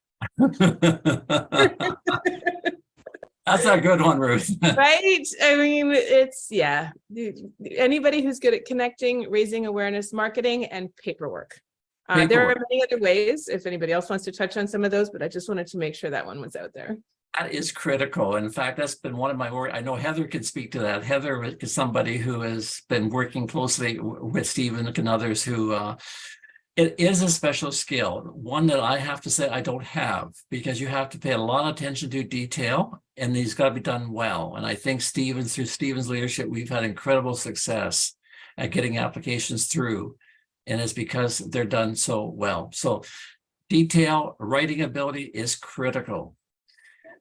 That's a good one, Ruth. Right? I mean, it's, yeah. Anybody who's good at connecting, raising awareness, marketing, and paperwork. There are many other ways if anybody else wants to touch on some of those, but I just wanted to make sure that one was out there. That is critical. In fact, that's been one of my work. I know Heather can speak to that. Heather is somebody who has been working closely with Stephen and others who it is a special skill, one that I have to say I don't have, because you have to pay a lot of attention to detail and these got to be done well. And I think through Stephen's leadership, we've had incredible success at getting applications through. And it's because they're done so well. So detail, writing ability is critical.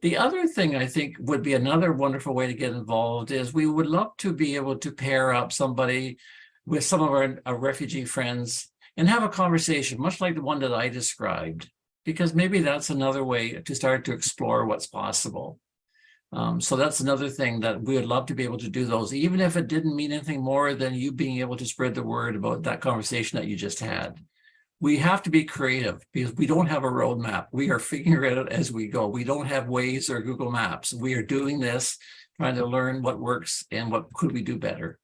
The other thing I think would be another wonderful way to get involved is we would love to be able to pair up somebody with some of our refugee friends and have a conversation, much like the one that I described, because maybe that's another way to start to explore what's possible. So that's another thing that we would love to be able to do those, even if it didn't mean anything more than you being able to spread the word about that conversation that you just had. We have to be creative because we don't have a roadmap. We are figuring it out as we go. We don't have Waze or Google Maps. We are doing this, trying to learn what works and what could we do better.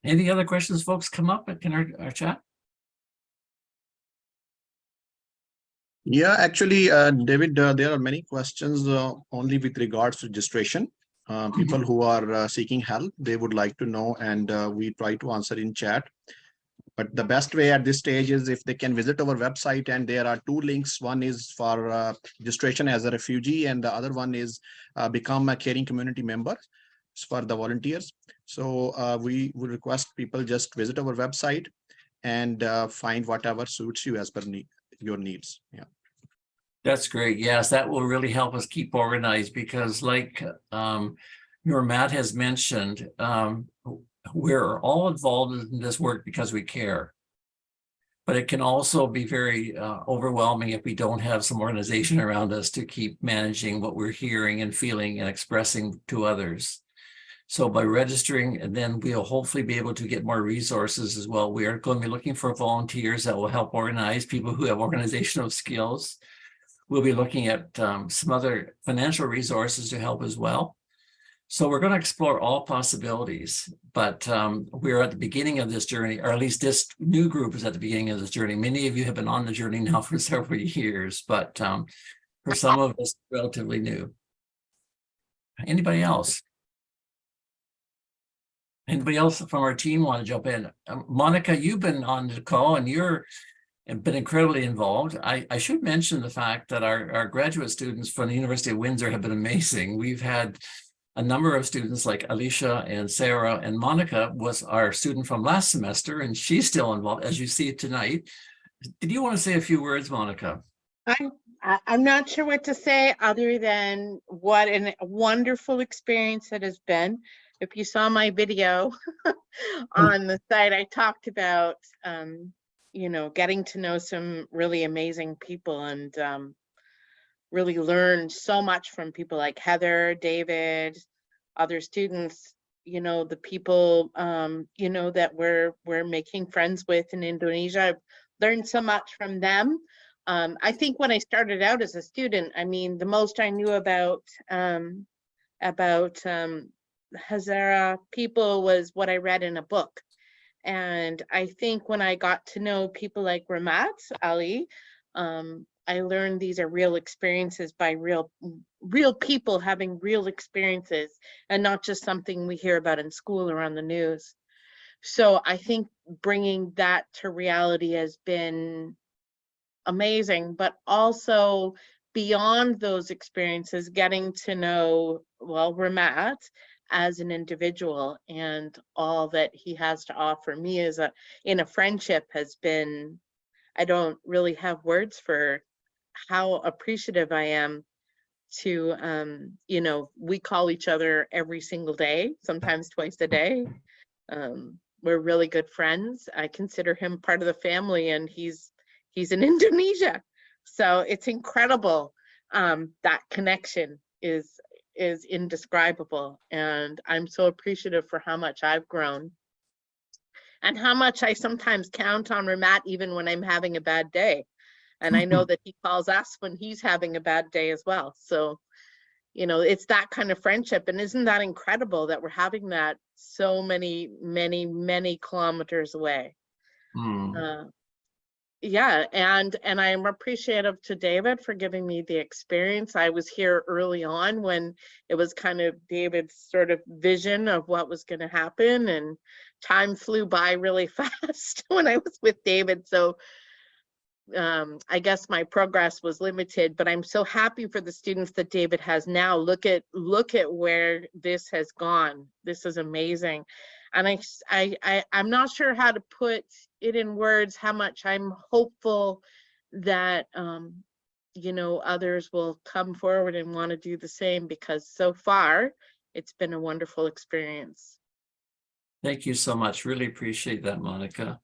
Any other questions, folks, come up in our chat? Yeah, actually, David, there are many questions only with regards to registration. People who are seeking help, they would like to know, and we try to answer in chat. But the best way at this stage is if they can visit our website, and there are two links. One is for registration as a refugee, and the other one is become a caring community member for the volunteers. So we would request people just visit our website and find whatever suits you as per your needs. Yeah. That's great. Yes, that will really help us keep organized because like your Matt has mentioned, we're all involved in this work because we care. But it can also be very overwhelming if we don't have some organization around us to keep managing what we're hearing and feeling and expressing to others. So by registering, and then we'll hopefully be able to get more resources as well. We are going to be looking for volunteers that will help organize, people who have organizational skills. We'll be looking at some other financial resources to help as well. So we're going to explore all possibilities, but we're at the beginning of this journey, or at least this new group is at the beginning of this journey. Many of you have been on the journey now for several years, but for some of us, relatively new. Anybody else? Anybody else from our team want to jump in? Monica, you've been on the call and you're been incredibly involved. I should mention the fact that our graduate students from the University of Windsor have been amazing. We've had a number of students like Alicia and Sarah, and Monica was our student from last semester, and she's still involved, as you see tonight. Did you want to say a few words, Monica? I'm not sure what to say other than what a wonderful experience it has been. If you saw my video on the site, I talked about, you know, getting to know some really amazing people and really learned so much from people like Heather, David, other students, you know, the people, you know, that we're making friends with in Indonesia. I've learned so much from them. I think when I started out as a student, I mean, the most I knew about Hazara people was what I read in a book. And I think when I got to know people like Ramat Ali, I learned these are real experiences by real people having real experiences and not just something we hear about in school or on the news. So I think bringing that to reality has been amazing, but also beyond those experiences, getting to know, well, Ramat as an individual and all that he has to offer me as in a friendship has been, I don't really have words for how appreciative I am to, you know, we call each other every single day, sometimes twice a day. We're really good friends. I consider him part of the family, and he's in Indonesia. So it's incredible. That connection is indescribable. And I'm so appreciative for how much I've grown and how much I sometimes count on Ramat even when I'm having a bad day. And I know that he calls us when he's having a bad day as well. So, you know, it's that kind of friendship. And isn't that incredible that we're having that so many kilometers away? Yeah, and I'm appreciative to David for giving me the experience. I was here early on when it was kind of David's sort of vision of what was going to happen, and time flew by really fast when I was with David. So I guess my progress was limited, but I'm so happy for the students that David has now. Look at where this has gone. This is amazing. And I'm not sure how to put it in words how much I'm hopeful that you know, others will come forward and want to do the same, because so far it's been a wonderful experience. Thank you so much. Really appreciate that, Monica.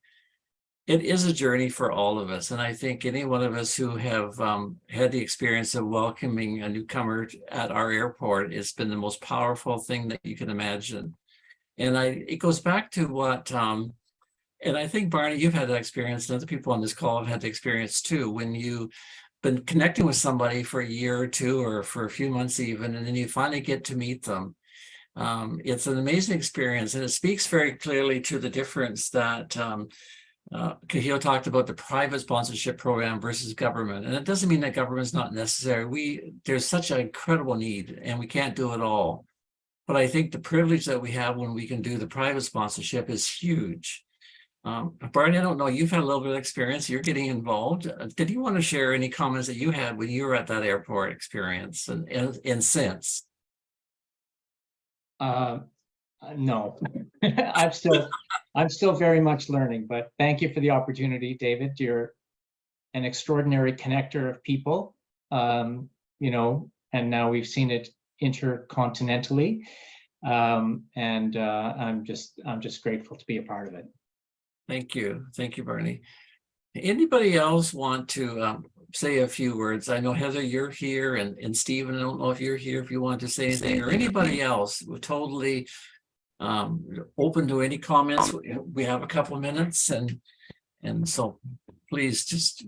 It is a journey for all of us. And I think any one of us who have had the experience of welcoming a newcomer at our airport, it's been the most powerful thing that you can imagine. And it goes back to what, and I think, Barney, you've had that experience, and other people on this call have had the experience too, when you've been connecting with somebody for a year or two, or for a few months even, and then you finally get to meet them. It's an amazing experience, and it speaks very clearly to the difference that Kahil talked about, the private sponsorship program versus government. And it doesn't mean that government is not necessary. There's such an incredible need, and we can't do it all. But I think the privilege that we have when we can do the private sponsorship is huge. Barney, I don't know, you've had a little bit of experience, you're getting involved. Did you want to share any comments that you had when you were at that airport experience and since? No, I'm still very much learning, but thank you for the opportunity, David. You're an extraordinary connector of people, and now we've seen it intercontinentally. And I'm just grateful to be a part of it. Thank you. Thank you, Barney. Anybody else want to say a few words? I know, Heather, you're here, and Stephen, I don't know if you're here, if you want to say anything, or anybody else. We're totally open to any comments. We have a couple of minutes, and so please just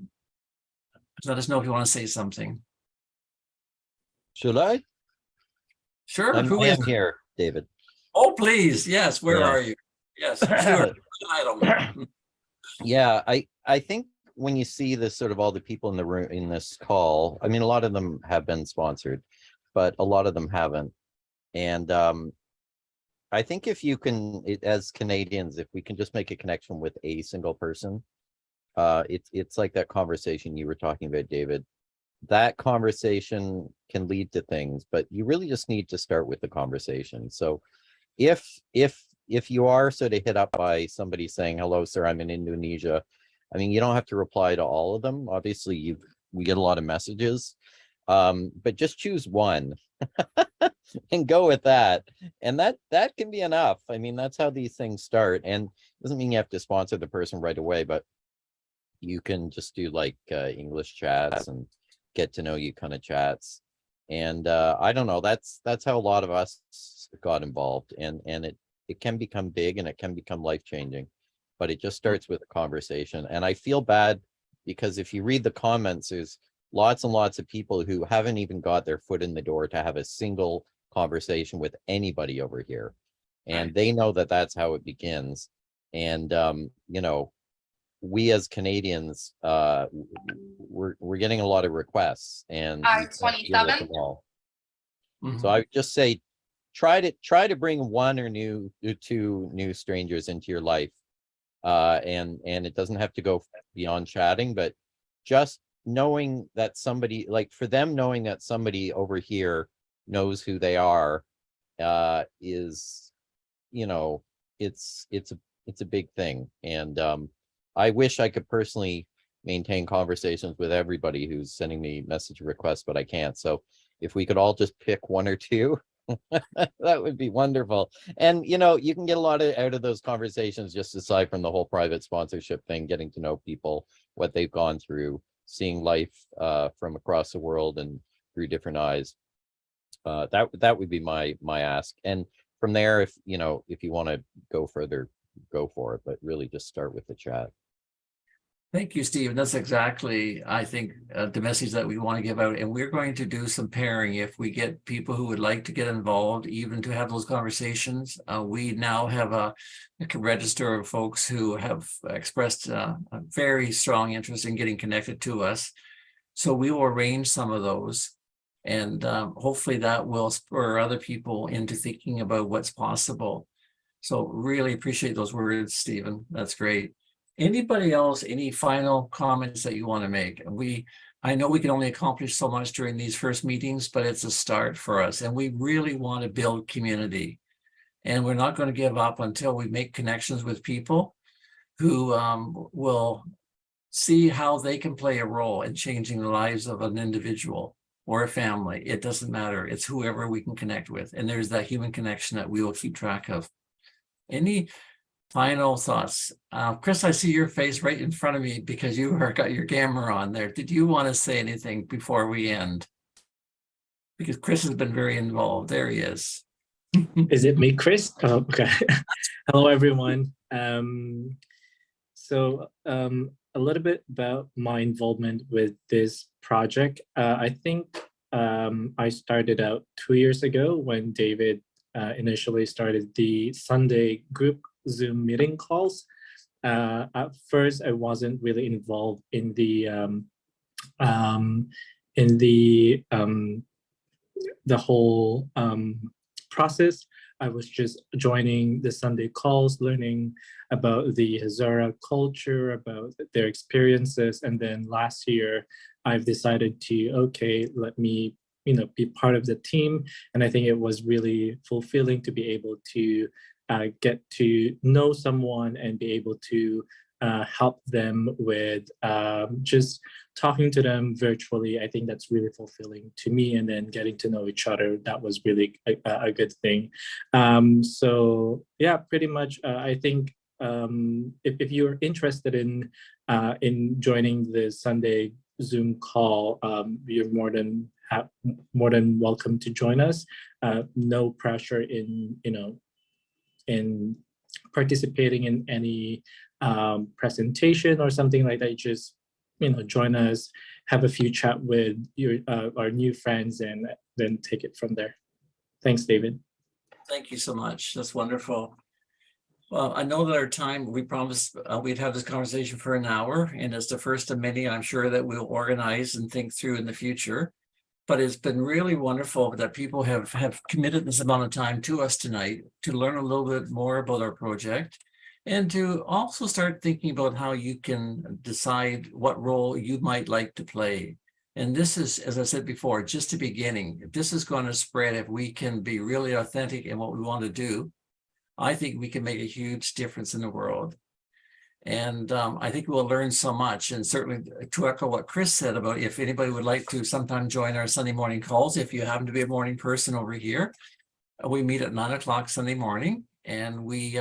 let us know if you want to say something. Should I? Sure. I Who is am here, David. Oh, please. Yes. Where are you? Yes. Sure. I don't know. Yeah, I think when you see this sort of all the people in the room in this call, I mean, a lot of them have been sponsored, but a lot of them haven't. And I think if you can, as Canadians, if we can just make a connection with a single person, it's like that conversation you were talking about, David. That conversation can lead to things, but you really just need to start with the conversation. So if you are sort of hit up by somebody saying, hello, sir, I'm in Indonesia, I mean, you don't have to reply to all of them. Obviously, we get a lot of messages, but just choose one and go with that. And that can be enough. I mean, that's how these things start. And it doesn't mean you have to sponsor the person right away, but you can just do like English chats and get to know you kind of chats. And I don't know, that's how a lot of us got involved, and it can become big and it can become life-changing, but it just starts with a conversation. And I feel bad because if you read the comments, there's lots and lots of people who haven't even got their foot in the door to have a single conversation with anybody over here. And they know that that's how it begins. And, we as Canadians, we're getting a lot of requests, and we can't deal with them all. So I would just say, try to bring one or two new strangers into your life, and it doesn't have to go beyond chatting, but just knowing that somebody, like for them, knowing that somebody over here knows who they are, is, it's a big thing. And I wish I could personally maintain conversations with everybody who's sending me message requests, but I can't. So if we could all just pick one or two, that would be wonderful. And you can get a lot out of those conversations, just aside from the whole private sponsorship thing, getting to know people, what they've gone through, seeing life from across the world and through different eyes. That would be my ask. And from there, if you want to go further, go for it, but really just start with the chat. Thank you, Steve. That's exactly, I think, the message that we want to give out. And we're going to do some pairing. If we get people who would like to get involved, even to have those conversations, we now have a register of folks who have expressed a very strong interest in getting connected to us. So we will arrange some of those. And hopefully that will spur other people into thinking about what's possible. So really appreciate those words, Stephen. That's great. Anybody else, any final comments that you want to make? I know we can only accomplish so much during these first meetings, but it's a start for us. And we really want to build community. And we're not going to give up until we make connections with people who will see how they can play a role in changing the lives of an individual or a family. It doesn't matter. It's whoever we can connect with. And there's that human connection that we will keep track of. Any final thoughts? Chris, I see your face right in front of me because you got your camera on there. Did you want to say anything before we end? Because Chris has been very involved. There he is. Is it me, Chris? Oh, okay. Hello, everyone. A little bit about my involvement with this project. I think I started out 2 years ago when David initially started the Sunday group Zoom meeting calls. At first, I wasn't really involved in the whole process. I was just joining the Sunday calls, learning about the Hazara culture, about their experiences. And then last year, I've decided to, okay, let me, be part of the team. And I think it was really fulfilling to be able to get to know someone and be able to help them with just talking to them virtually. I think that's really fulfilling to me, and then getting to know each other, that was really a good thing. So yeah, pretty much I think if you're interested in joining the Sunday Zoom call, you're more than welcome to join us. No pressure in participating in any presentation or something like that. Just join us, have a few chat with our new friends, and then take it from there. Thanks, David. Thank you so much. That's wonderful. Well, I know that our time, we promised we'd have this conversation for an hour, and it's the first of many I'm sure that we'll organize and think through in the future. But it's been really wonderful that people have committed this amount of time to us tonight to learn a little bit more about our project, and to also start thinking about how you can decide what role you might like to play. And this is, as I said before, just the beginning. If this is going to spread, if we can be really authentic in what we want to do, I think we can make a huge difference in the world. And I think we'll learn so much. And certainly to echo what Chris said about if anybody would like to sometime join our Sunday morning calls, if you happen to be a morning person over here, we meet at 9 o'clock Sunday morning, and we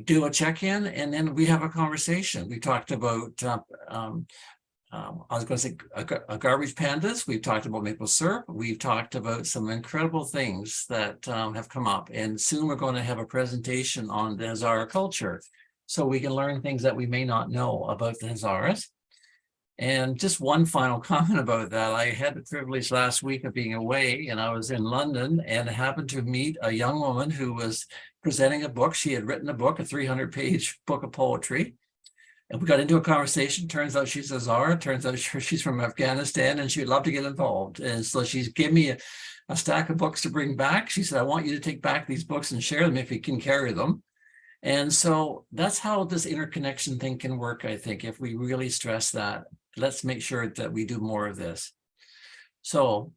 do a check-in, and then we have a conversation. We talked about, I was going to say garbage pandas. We've talked about maple syrup. We've talked about some incredible things that have come up. And soon we're going to have a presentation on the Hazara culture, so we can learn things that we may not know about the Hazaras. And just one final comment about that. I had the privilege last week of being away, and I was in London, and I happened to meet a young woman who was presenting a book. She had written a book, a 300-page book of poetry. And we got into a conversation. Turns out she's a Hazara. Turns out she's from Afghanistan, and she'd love to get involved. And so she's given me a stack of books to bring back. She said, I want you to take back these books and share them if you can carry them. And so that's how this interconnection thing can work, I think, if we really stress that. Let's make sure that we do more of this. So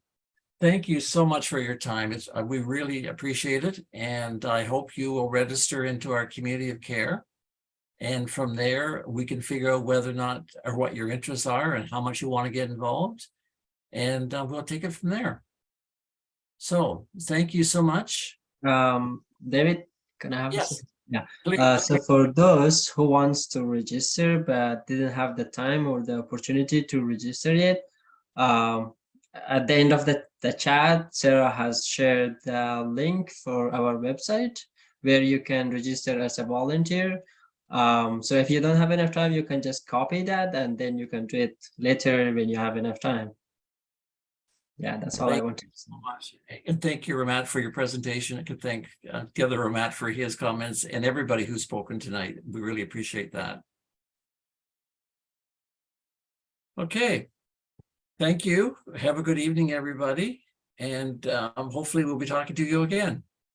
thank you so much for your time. We really appreciate it. And I hope you will register into our community of care. And from there, we can figure out whether or not, or what your interests are and how much you want to get involved. And we'll take it from there. So thank you so much. David, can I have a Yes. second? Yeah. Please. So for those who wants to register but didn't have the time or the opportunity to register yet, at the end of the chat, Sarah has shared the link for our website where you can register as a volunteer. So if you don't have enough time, you can just copy that, and then you can do it later when you have enough time. Yeah, that's all I wanted to say. So much. And thank you, Ramat, for your presentation. I can thank the other Ramat for his comments, and everybody who's spoken tonight. We really appreciate that. Okay. Thank you. Have a good evening, everybody. And hopefully we'll be talking to you again.